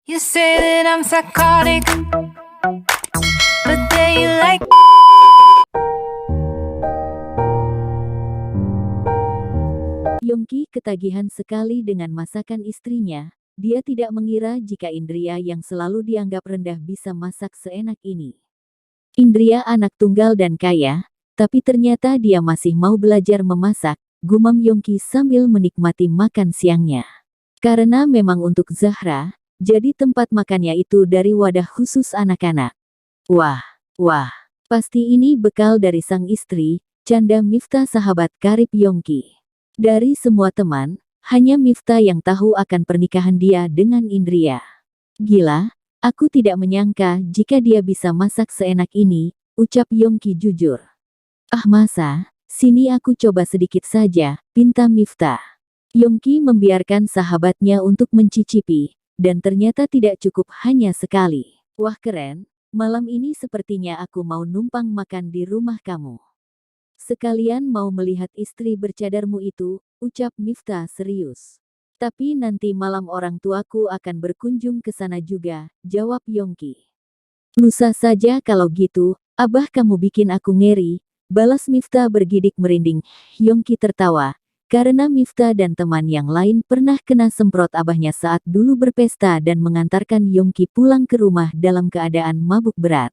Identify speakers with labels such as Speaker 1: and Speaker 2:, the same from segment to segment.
Speaker 1: You say that I'm psychotic, but then you like.
Speaker 2: Yongki ketagihan sekali dengan masakan istrinya. Dia tidak mengira jika Indria yang selalu dianggap rendah bisa masak seenak ini. Indria anak tunggal dan kaya, tapi ternyata dia masih mau belajar memasak, gumam Yongki sambil menikmati makan siangnya. Karena memang untuk Zahra, jadi tempat makannya itu dari wadah khusus anak-anak. Wah, pasti ini bekal dari sang istri, canda Miftah sahabat karib Yongki. Dari semua teman, hanya Miftah yang tahu akan pernikahan dia dengan Indria. Gila, aku tidak menyangka jika dia bisa masak seenak ini, ucap Yongki jujur. Ah masa, sini aku coba sedikit saja, pinta Miftah. Yongki membiarkan sahabatnya untuk mencicipi, dan ternyata tidak cukup hanya sekali. Wah keren, malam ini sepertinya aku mau numpang makan di rumah kamu. Sekalian mau melihat istri bercadarmu itu, ucap Miftah serius. Tapi nanti malam orang tuaku akan berkunjung ke sana juga, jawab Yongki. Lusa saja kalau gitu, abah kamu bikin aku ngeri, balas Miftah bergidik merinding. Yongki tertawa, karena Miftah dan teman yang lain pernah kena semprot abahnya saat dulu berpesta dan mengantarkan Yongki pulang ke rumah dalam keadaan mabuk berat.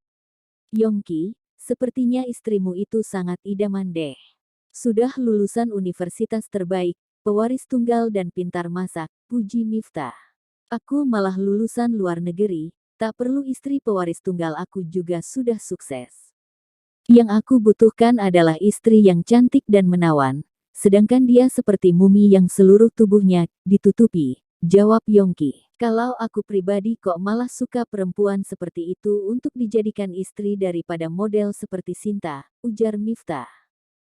Speaker 2: Yongki, sepertinya istrimu itu sangat idaman deh. Sudah lulusan universitas terbaik, pewaris tunggal dan pintar masak, puji Miftah. Aku malah lulusan luar negeri, tak perlu istri pewaris tunggal aku juga sudah sukses. Yang aku butuhkan adalah istri yang cantik dan menawan, sedangkan dia seperti mumi yang seluruh tubuhnya ditutupi, jawab Yongki. Kalau aku pribadi kok malah suka perempuan seperti itu untuk dijadikan istri daripada model seperti Sinta, ujar Miftah.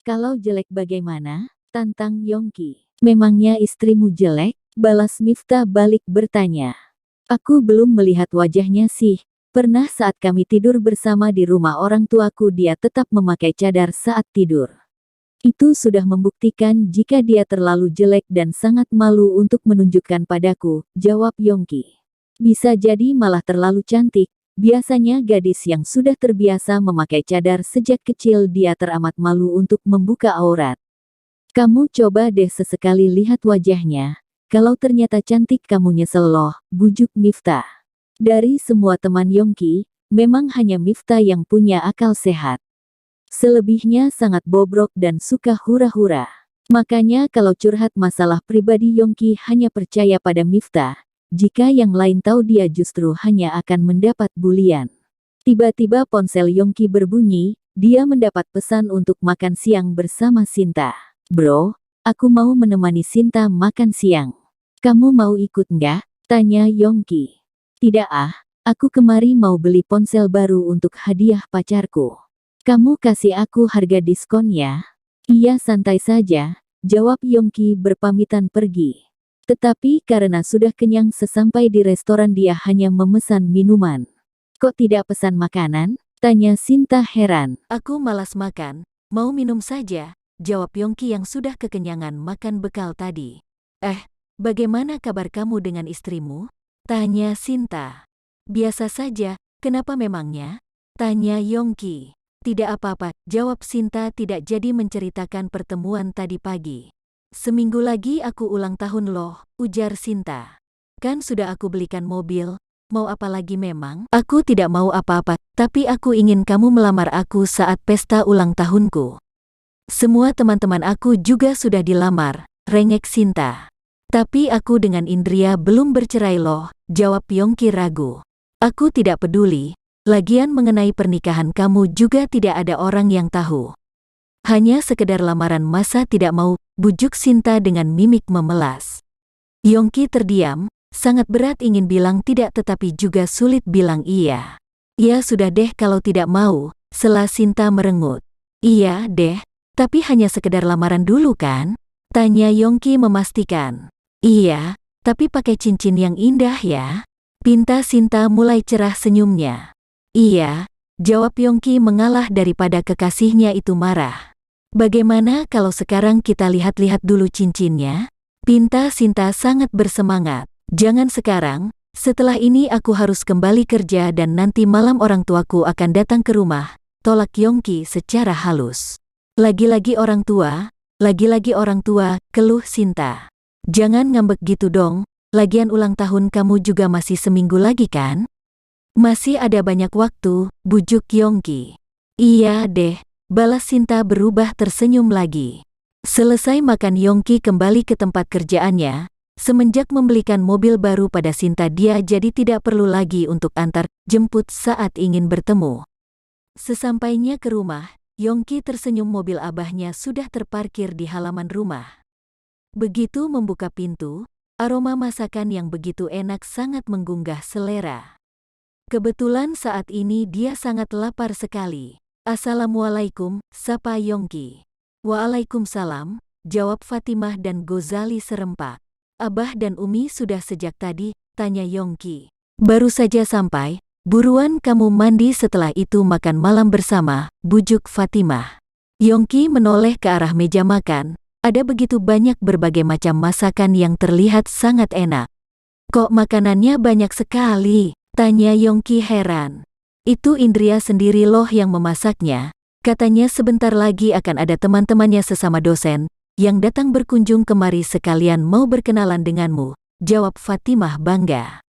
Speaker 2: Kalau jelek bagaimana? Tantang Yongki. Memangnya istrimu jelek? Balas Miftah balik bertanya. Aku belum melihat wajahnya sih. Pernah saat kami tidur bersama di rumah orang tuaku dia tetap memakai cadar saat tidur. Itu sudah membuktikan jika dia terlalu jelek dan sangat malu untuk menunjukkan padaku, jawab Yongki. Bisa jadi malah terlalu cantik, biasanya gadis yang sudah terbiasa memakai cadar sejak kecil dia teramat malu untuk membuka aurat. Kamu coba deh sesekali lihat wajahnya, kalau ternyata cantik kamu nyesel loh, bujuk Miftah. Dari semua teman Yongki, memang hanya Miftah yang punya akal sehat. Selebihnya sangat bobrok dan suka hura-hura. Makanya kalau curhat masalah pribadi Yongki hanya percaya pada Miftah. Jika yang lain tahu dia justru hanya akan mendapat bulian. Tiba-tiba ponsel Yongki berbunyi, dia mendapat pesan untuk makan siang bersama Sinta. Bro, aku mau menemani Sinta makan siang. Kamu mau ikut nggak? Tanya Yongki. Tidak ah, aku kemari mau beli ponsel baru untuk hadiah pacarku. Kamu kasih aku harga diskon ya? Iya santai saja, jawab Yongki berpamitan pergi. Tetapi karena sudah kenyang sesampai di restoran dia hanya memesan minuman. Kok tidak pesan makanan? Tanya Sinta heran. Aku malas makan, mau minum saja, jawab Yongki yang sudah kekenyangan makan bekal tadi. Bagaimana kabar kamu dengan istrimu? Tanya Sinta. Biasa saja, kenapa memangnya? Tanya Yongki. Tidak apa-apa, jawab Sinta tidak jadi menceritakan pertemuan tadi pagi. Seminggu lagi aku ulang tahun loh, ujar Sinta. Kan sudah aku belikan mobil, mau apa lagi memang? Aku tidak mau apa-apa, tapi aku ingin kamu melamar aku saat pesta ulang tahunku. Semua teman-teman aku juga sudah dilamar, rengek Sinta. Tapi aku dengan Indria belum bercerai loh, jawab Yongki ragu. Aku tidak peduli. Lagian mengenai pernikahan kamu juga tidak ada orang yang tahu. Hanya sekedar lamaran masa tidak mau, bujuk Sinta dengan mimik memelas. Yongki terdiam, sangat berat ingin bilang tidak tetapi juga sulit bilang iya. Ya sudah deh kalau tidak mau, sela Sinta merengut. Iya deh, tapi hanya sekedar lamaran dulu kan? Tanya Yongki memastikan. Iya, tapi pakai cincin yang indah ya. Pinta Sinta mulai cerah senyumnya. Iya, jawab Yongki mengalah daripada kekasihnya itu marah. Bagaimana kalau sekarang kita lihat-lihat dulu cincinnya? Pinta Sinta sangat bersemangat. Jangan sekarang, Setelah ini aku harus kembali kerja dan nanti malam orang tuaku akan datang ke rumah, tolak Yongki secara halus. Lagi-lagi orang tua, keluh Sinta. Jangan ngambek gitu dong, lagian ulang tahun kamu juga masih seminggu lagi kan? Masih ada banyak waktu, bujuk Yongki. Iya deh, balas Sinta berubah tersenyum lagi. Selesai makan Yongki kembali ke tempat kerjaannya. Semenjak membelikan mobil baru pada Sinta dia jadi tidak perlu lagi untuk antar jemput saat ingin bertemu. Sesampainya ke rumah, Yongki tersenyum mobil abahnya sudah terparkir di halaman rumah. Begitu membuka pintu, aroma masakan yang begitu enak sangat menggugah selera. Kebetulan saat ini dia sangat lapar sekali. Assalamualaikum, sapa Yongki. Waalaikumsalam, jawab Fatimah dan Gozali serempak. Abah dan Umi sudah sejak tadi, tanya Yongki. Baru saja sampai, buruan kamu mandi setelah itu makan malam bersama, bujuk Fatimah. Yongki menoleh ke arah meja makan, ada begitu banyak berbagai macam masakan yang terlihat sangat enak. Kok makanannya banyak sekali? Tanya Yongki heran. Itu Indria sendiri loh yang memasaknya, katanya sebentar lagi akan ada teman-temannya sesama dosen yang datang berkunjung kemari sekalian mau berkenalan denganmu, jawab Fatimah bangga.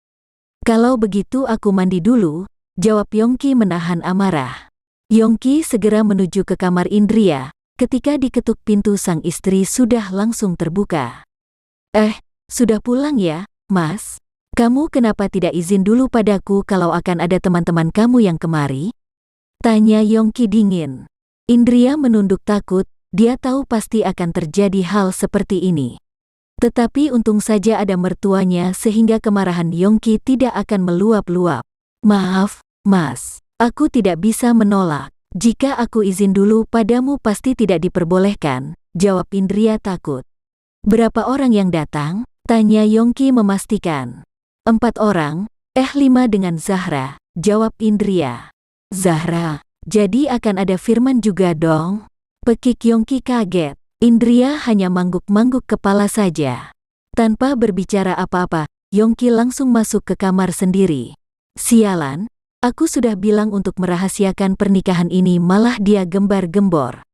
Speaker 2: Kalau begitu aku mandi dulu, jawab Yongki menahan amarah. Yongki segera menuju ke kamar Indria, ketika diketuk pintu sang istri sudah langsung terbuka. Sudah pulang ya, Mas? Kamu kenapa tidak izin dulu padaku kalau akan ada teman-teman kamu yang kemari? Tanya Yongki dingin. Indria menunduk takut. Dia tahu pasti akan terjadi hal seperti ini. Tetapi untung saja ada mertuanya sehingga kemarahan Yongki tidak akan meluap-luap. Maaf, Mas, aku tidak bisa menolak. Jika aku izin dulu padamu pasti tidak diperbolehkan, jawab Indria takut. Berapa orang yang datang? Tanya Yongki memastikan. 4 orang, 5 dengan Zahra, jawab Indria. Zahra, jadi akan ada Firman juga dong? Pekik Yongki kaget. Indria hanya mangguk-mangguk kepala saja. Tanpa berbicara apa-apa, Yongki langsung masuk ke kamar sendiri. Sialan, aku sudah bilang untuk merahasiakan pernikahan ini malah dia gembar-gembor.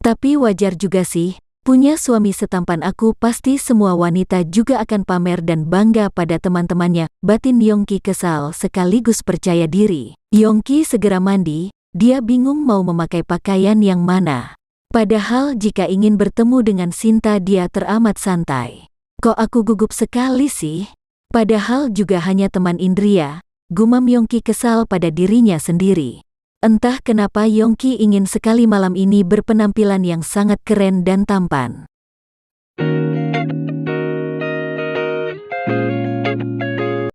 Speaker 2: Tapi wajar juga sih, punya suami setampan aku pasti semua wanita juga akan pamer dan bangga pada teman-temannya, batin Yongki kesal sekaligus percaya diri. Yongki segera mandi. Dia bingung mau memakai pakaian yang mana. Padahal jika ingin bertemu dengan Sinta dia teramat santai. Kok aku gugup sekali sih? Padahal juga hanya teman Indria, gumam Yongki kesal pada dirinya sendiri. Entah kenapa Yongki ingin sekali malam ini berpenampilan yang sangat keren dan tampan.